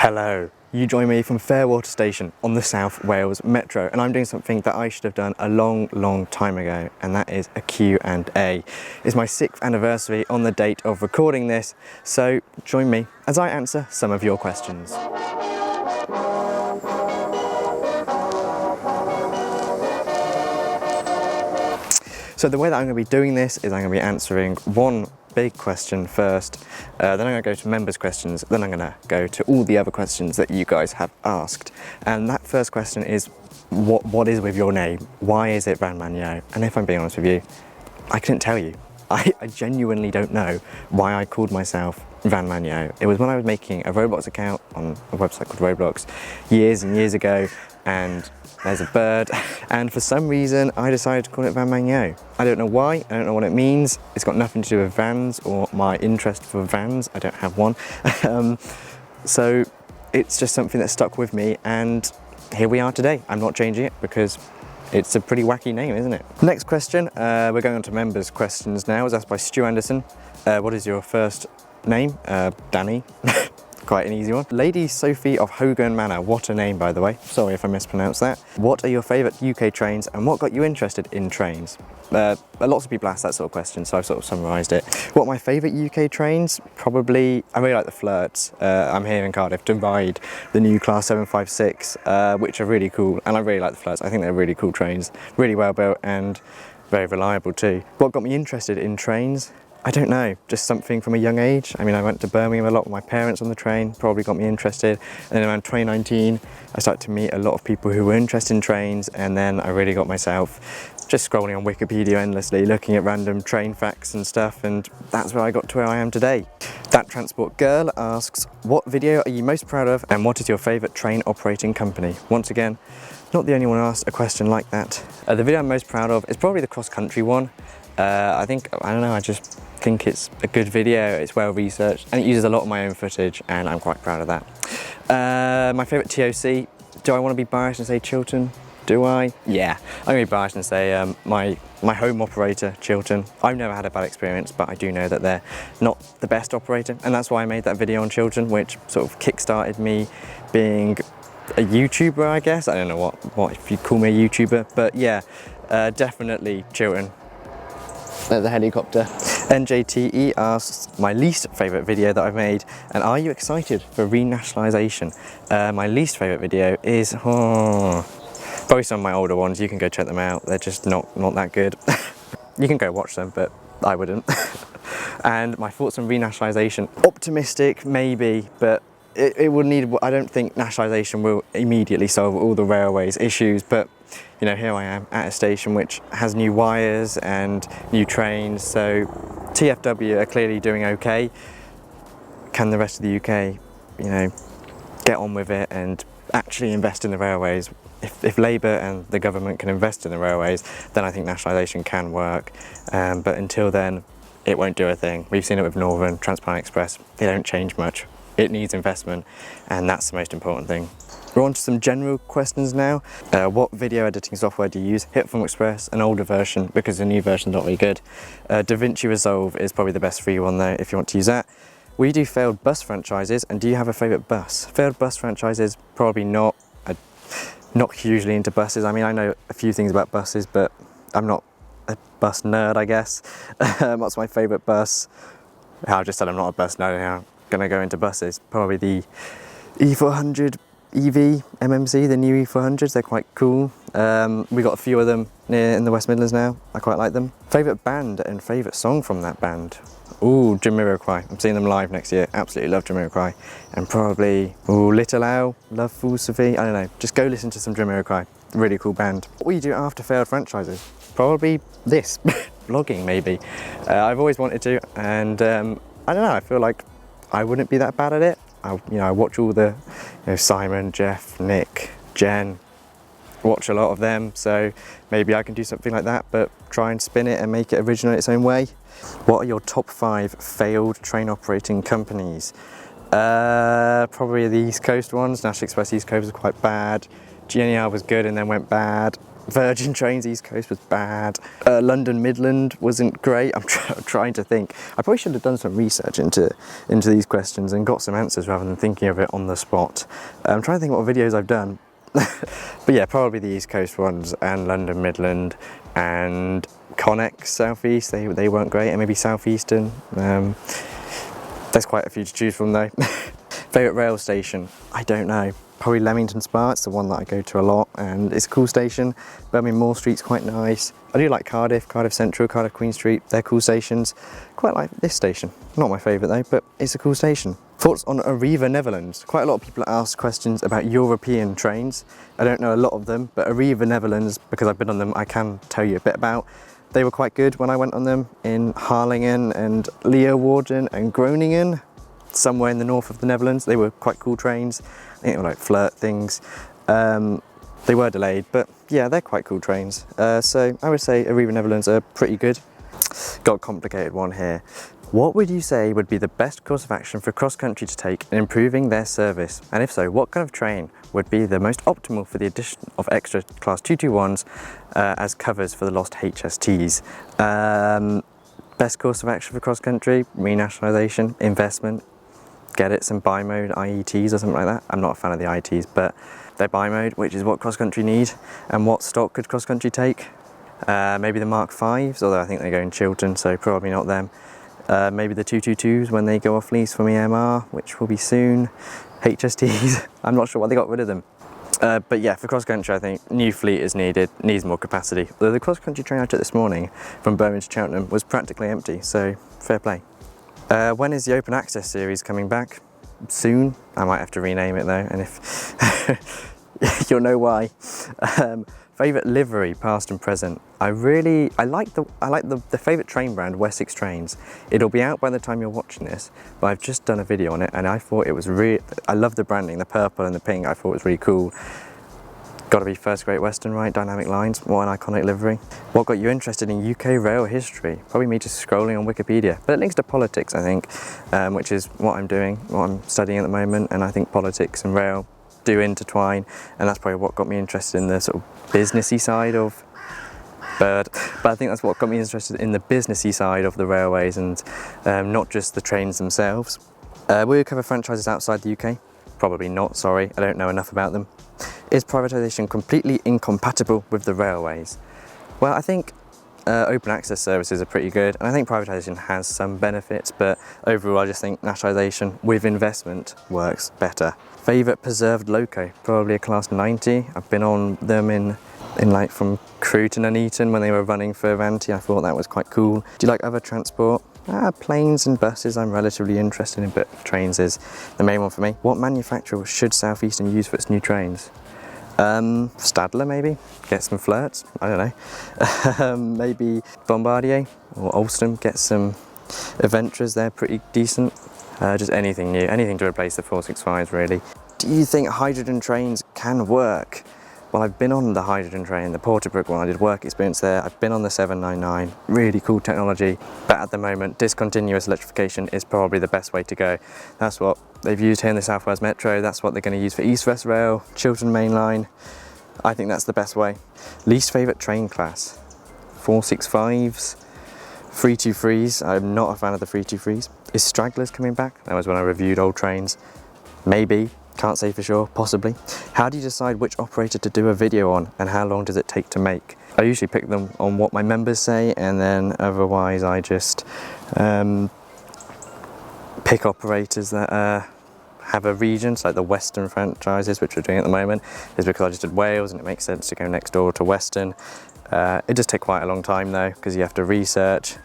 Hello, you join me from Fairwater station on the South Wales Metro, and I'm doing something that I should have done a long time ago, and that is a Q&A. It's my 6th anniversary on the date of recording this, so join me as I answer some of your questions. So the way that I'm going to be doing this is I'm going to be answering one big question first, then I'm going to go to members' questions, then I'm going to go to all the other questions that you guys have asked. And that first question is, what is with your name? Why is it Vanmanyo? And if I'm being honest with you, I couldn't tell you. I genuinely don't know why I called myself Vanmanyo. It was when I was making a Roblox account on a website called Roblox years and years ago, and there's a bird, and for some reason I decided to call it Vanmanyo. I don't know why, I don't know what it means. It's got nothing to do with vans or my interest for vans. I don't have one. So it's just something that stuck with me, and here we are today. I'm not changing it because it's a pretty wacky name, isn't it? Next question, we're going on to members' questions now. It was asked by Stu Anderson. What is your first name? Danny. Quite an easy one. Lady Sophie of Hogan Manor, what a name by the way, sorry if I mispronounced that. What are your favourite UK trains and what got you interested in trains? Lots of people ask that sort of question, so I've sort of summarised it. What are my favourite UK trains? Probably, I really like the Flirts. I'm here in Cardiff to ride the new Class 756, which are really cool, and I really like the Flirts. I think they're really cool trains, really well built and very reliable too. What got me interested in trains? I don't know, just something from a young age. I mean, I went to Birmingham a lot with my parents on the train, probably got me interested. And then around 2019, I started to meet a lot of people who were interested in trains, and then I really got myself just scrolling on Wikipedia endlessly, looking at random train facts and stuff, and that's where I got to where I am today. That Transport Girl asks, what video are you most proud of, and what is your favourite train operating company? Once again, not the only one who asked a question like that. The video I'm most proud of is probably the cross-country one. I don't know, I just think it's a good video, it's well researched, and it uses a lot of my own footage, and I'm quite proud of that. My favourite TOC, do I want to be biased and say Chiltern? Do I? Yeah, I'm going to be biased and say my home operator, Chiltern. I've never had a bad experience, but I do know that they're not the best operator, and that's why I made that video on Chiltern, which sort of kick-started me being a YouTuber, I guess. I don't know what if you call me a YouTuber, but yeah, definitely Chiltern. The helicopter. NJTE asks my least favourite video that I've made, and are you excited for renationalisation? My least favourite video is probably some of my older ones. You can go check them out, they're just not that good. You can go watch them, but I wouldn't. And my thoughts on renationalisation, optimistic maybe, but it will need, I don't think nationalisation will immediately solve all the railways issues, but you know, here I am at a station which has new wires and new trains, so TfW are clearly doing okay. Can the rest of the UK, you know, get on with it and actually invest in the railways? If Labour and the government can invest in the railways, then I think nationalisation can work, but until then, it won't do a thing. We've seen it with Northern, Transplant Express, they don't change much. It needs investment, and that's the most important thing. We're on to some general questions now. What video editing software do you use? Hitfilm Express, an older version, because the new version's not really good. DaVinci Resolve is probably the best free one though, if you want to use that. We do failed bus franchises, and do you have a favourite bus? Failed bus franchises, probably not. I'm not hugely into buses. I mean, I know a few things about buses, but I'm not a bus nerd, I guess. What's my favourite bus? I just said I'm not a bus nerd now. Gonna go into buses. Probably the E400 EV MMC, the new E400s, they're quite cool. We got a few of them in the West Midlands now. I quite like them. Favourite band and favourite song from that band? Ooh, Jamiroquai. I'm seeing them live next year. Absolutely love Jamiroquai. And probably, Little Owl, Love Fool Sophie. I don't know, just go listen to some Jamiroquai. Really cool band. What will you do after failed franchises? Probably this, vlogging maybe. I've always wanted to, and I don't know, I feel like I wouldn't be that bad at it. I watch all the, Simon, Jeff, Nick, Jen, watch a lot of them, so maybe I can do something like that, but try and spin it and make it original in its own way. What are your top 5 failed train operating companies? Probably the East Coast ones. National Express East Coast is quite bad. GNER was good and then went bad. Virgin Trains East Coast was bad. London Midland wasn't great. I'm trying to think. I probably should have done some research into these questions and got some answers rather than thinking of it on the spot. I'm trying to think what videos I've done. But yeah, probably the East Coast ones and London Midland and Connex Southeast. They weren't great, and maybe Southeastern. There's quite a few to choose from though. Favourite rail station? I don't know. Probably Leamington Spa, it's the one that I go to a lot and it's a cool station. Birmingham Moor Street's quite nice. I do like Cardiff Central, Cardiff Queen Street, they're cool stations. Quite like this station. Not my favourite though, but it's a cool station. Thoughts on Arriva Netherlands? Quite a lot of people ask questions about European trains. I don't know a lot of them, but Arriva Netherlands, because I've been on them, I can tell you a bit about. They were quite good when I went on them in Harlingen and Leeuwarden and Groningen. Somewhere in the north of the Netherlands. They were quite cool trains. I think they were like flirt things. They were delayed, but yeah, they're quite cool trains. So I would say Arriva Netherlands are pretty good. Got a complicated one here. What would you say would be the best course of action for cross-country to take in improving their service? And if so, what kind of train would be the most optimal for the addition of extra class 221s as covers for the lost HSTs? Best course of action for cross-country, renationalisation, investment. Get it, some bi-mode IETs or something like that. I'm not a fan of the IETs, but they're bi-mode, which is what cross-country need. And what stock could cross-country take? Maybe the Mark 5s, although I think they go in Chiltern, so probably not them. Maybe the 222s when they go off lease from EMR, which will be soon. HSTs, I'm not sure why they got rid of them. But yeah, for cross-country, I think new fleet is needed, needs more capacity. Although the cross-country train I took this morning from Birmingham to Cheltenham was practically empty, so fair play. When is the Open Access series coming back? Soon. I might have to rename it though, and if you'll know why. Favourite livery, past and present. I like the favourite train brand, Wessex Trains. It'll be out by the time you're watching this, but I've just done a video on it and I thought it was I love the branding, the purple and the pink. I thought it was really cool. Got to be First Great Western, right? Dynamic lines, what an iconic livery. What got you interested in UK rail history? Probably me just scrolling on Wikipedia, but it links to politics, I think, which is what I'm doing, what I'm studying at the moment, and I think politics and rail do intertwine, and that's probably what got me interested in the sort of businessy side of but I think that's what got me interested in the businessy side of the railways and not just the trains themselves. Will you cover franchises outside the UK? Probably not, sorry, I don't know enough about them. Is privatisation completely incompatible with the railways? Well, I think open access services are pretty good, and I think privatisation has some benefits, but overall I just think nationalisation with investment works better. Favourite preserved loco? Probably a class 90. I've been on them in like from Crewe to Nuneaton when they were running for Avanti. I thought that was quite cool. Do you like other transport? Planes and buses I'm relatively interested in, but trains is the main one for me. What manufacturer should Southeastern use for its new trains? Stadler maybe, get some flirts, I don't know. Maybe Bombardier or Alstom, get some Aventras, they're pretty decent. Just anything new, anything to replace the 465s really. Do you think hydrogen trains can work? Well, I've been on the hydrogen train, the Porterbrook one, I did work experience there. I've been on the 799, really cool technology, but at the moment discontinuous electrification is probably the best way to go. That's what they've used here in the South Wales Metro, that's what they're going to use for East West Rail, Chiltern Main Line. I think that's the best way. Least favourite train class? 465s, 323s, I'm not a fan of the 323s. Is Stragglers coming back? That was when I reviewed old trains. Maybe. Can't say for sure, possibly. How do you decide which operator to do a video on and how long does it take to make? I usually pick them on what my members say, and then otherwise I just pick operators that have a region, so like the Western franchises, which we're doing at the moment, is because I just did Wales and it makes sense to go next door to Western. It does take quite a long time though, because you have to research,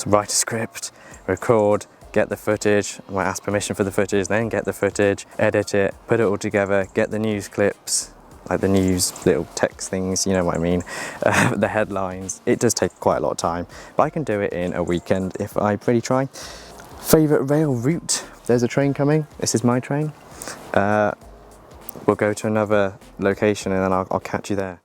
write a script, record, get the footage, I might ask permission for the footage, then get the footage, edit it, put it all together, get the news clips, like the news little text things, you know what I mean, the headlines. It does take quite a lot of time, but I can do it in a weekend if I really try. Favourite rail route? There's a train coming, this is my train. We'll go to another location and then I'll catch you there.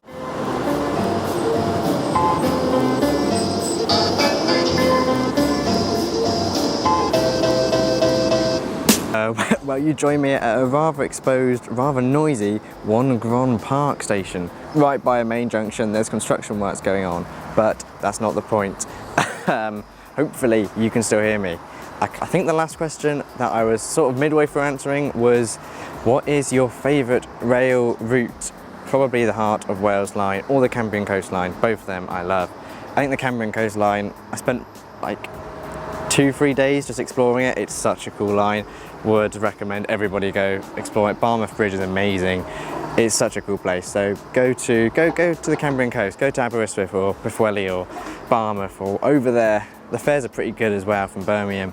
Well, you join me at a rather exposed, rather noisy Gron Park station. Right by a main junction, there's construction works going on, but that's not the point. Hopefully you can still hear me. I think the last question that I was sort of midway through answering was, what is your favourite rail route? Probably the Heart of Wales line or the Cambrian coastline. Both of them I love. I think the Cambrian coastline, I spent like 2-3 days just exploring it. It's such a cool line. Would recommend everybody go explore it. Barmouth Bridge is amazing. It's such a cool place. So go to the Cambrian coast. Go to Aberystwyth or Pwllheli or Barmouth or over there. The fares are pretty good as well from Birmingham.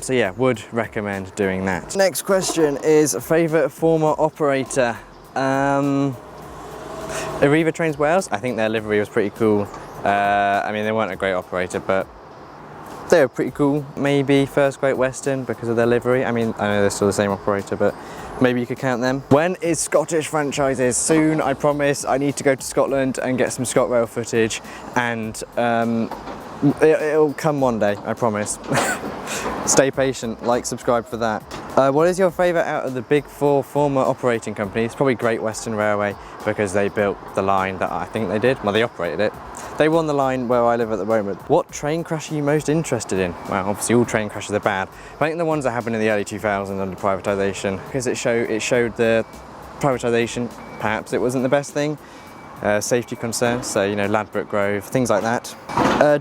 So yeah, would recommend doing that. Next question is favourite former operator. Arriva Trains Wales. I think their livery was pretty cool. I mean, they weren't a great operator, but they were pretty cool. Maybe First Great Western because of their livery. I mean, I know they're still the same operator, but maybe you could count them. When is Scottish franchises? Soon, I promise. I need to go to Scotland and get some ScotRail footage, and it'll come one day, I promise. Stay patient, like, subscribe for that. What is your favourite out of the big 4 former operating companies? Probably Great Western Railway, because they built the line that I think they did. Well, they operated it. They won the line where I live at the moment. What train crash are you most interested in? Well, obviously all train crashes are bad. But I think the ones that happened in the early 2000s under privatisation, because it showed the privatisation, perhaps it wasn't the best thing. Safety concerns, so you know, Ladbroke Grove, things like that.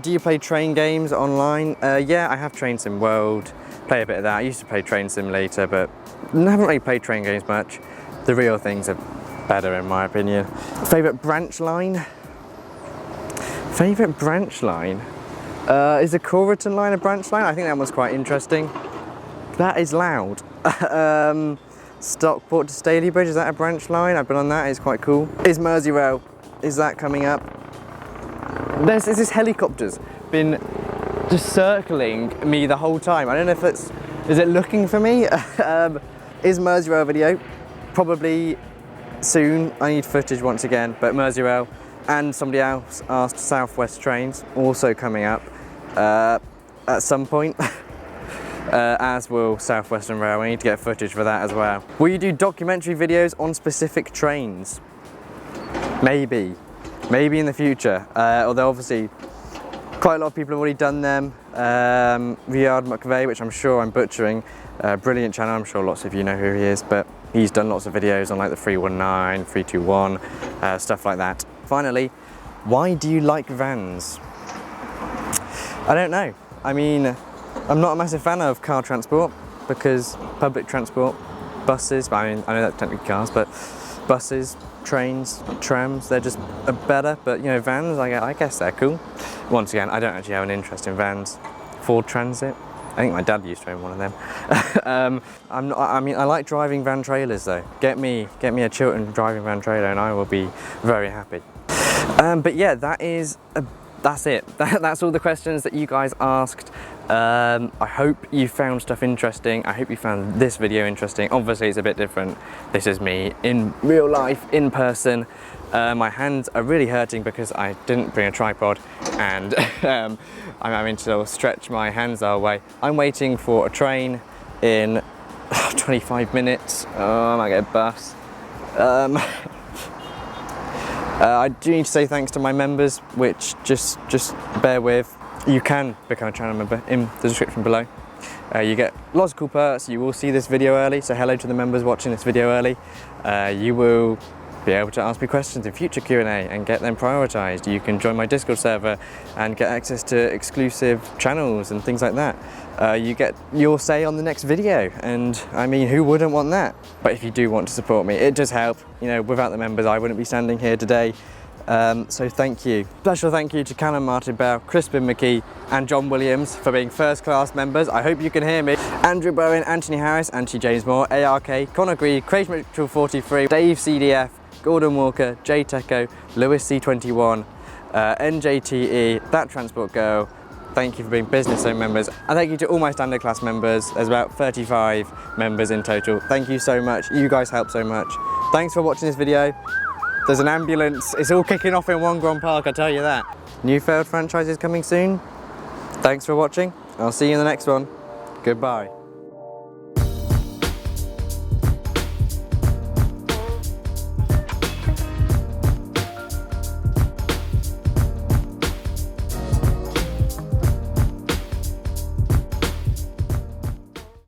Do you play train games online? Yeah, I have Train Sim World, play a bit of that. I used to play Train Simulator, but I haven't really played train games much. The real things are better in my opinion. Favourite branch line? Favourite branch line? Is the Corriton line a branch line? I think that one's quite interesting. That is loud. Stockport to Stalybridge, is that a branch line? I've been on that, it's quite cool. Is Merseyrail, is that coming up? There's this helicopter's been just circling me the whole time. I don't know if is it looking for me? Is Merseyrail video? Probably soon. I need footage once again, but Merseyrail, and somebody else asked Southwest Trains, also coming up at some point. As will South Western Rail. We need to get footage for that as well. Will you do documentary videos on specific trains? Maybe in the future. Although obviously quite a lot of people have already done them. Riad McVeigh, which I'm sure I'm butchering, brilliant channel. I'm sure lots of you know who he is, but he's done lots of videos on like the 319, 321, stuff like that. Finally, why do you like vans? I don't know. I mean, I'm not a massive fan of car transport because public transport, buses, I mean, I know that's technically cars, but buses, trains, trams, they're just better. But you know, vans, I guess they're cool. Once again, I don't actually have an interest in vans. Ford Transit, I think my dad used to own one of them. I mean, I like driving van trailers though. Get me a Chiltern driving van trailer and I will be very happy. But yeah, that's it. That's all the questions that you guys asked. I hope you found stuff interesting. I hope you found this video interesting. Obviously it's a bit different. This is me in real life, in person. My hands are really hurting because I didn't bring a tripod, and I'm having to sort of stretch my hands the whole way. I'm waiting for a train in 25 minutes. I might get a bus. I do need to say thanks to my members, which just bear with. You can become a channel member in the description below. You get lots of cool perks. You will see this video early, so hello to the members watching this video early. You will be able to ask me questions in future Q&A and get them prioritised. You can join my Discord server and get access to exclusive channels and things like that. You get your say on the next video, and I mean, who wouldn't want that? But if you do want to support me, it does help. You know, without the members, I wouldn't be standing here today. So thank you. Special thank you to Callum Martin Bell, Crispin McKee and John Williams for being first class members. I hope you can hear me. Andrew Bowen, Anthony Harris, Anthony James Moore, ARK, Connor Greed, Craig Mitchell 43, Dave CDF, Gordon Walker, Jay Teco, Lewis C21, NJTE, That Transport Girl. Thank you for being business owned members. And thank you to all my standard class members. There's about 35 members in total. Thank you so much. You guys help so much. Thanks for watching this video. There's an ambulance. It's all kicking off in Gron Park, I tell you that. New failed franchises coming soon. Thanks for watching. I'll see you in the next one. Goodbye.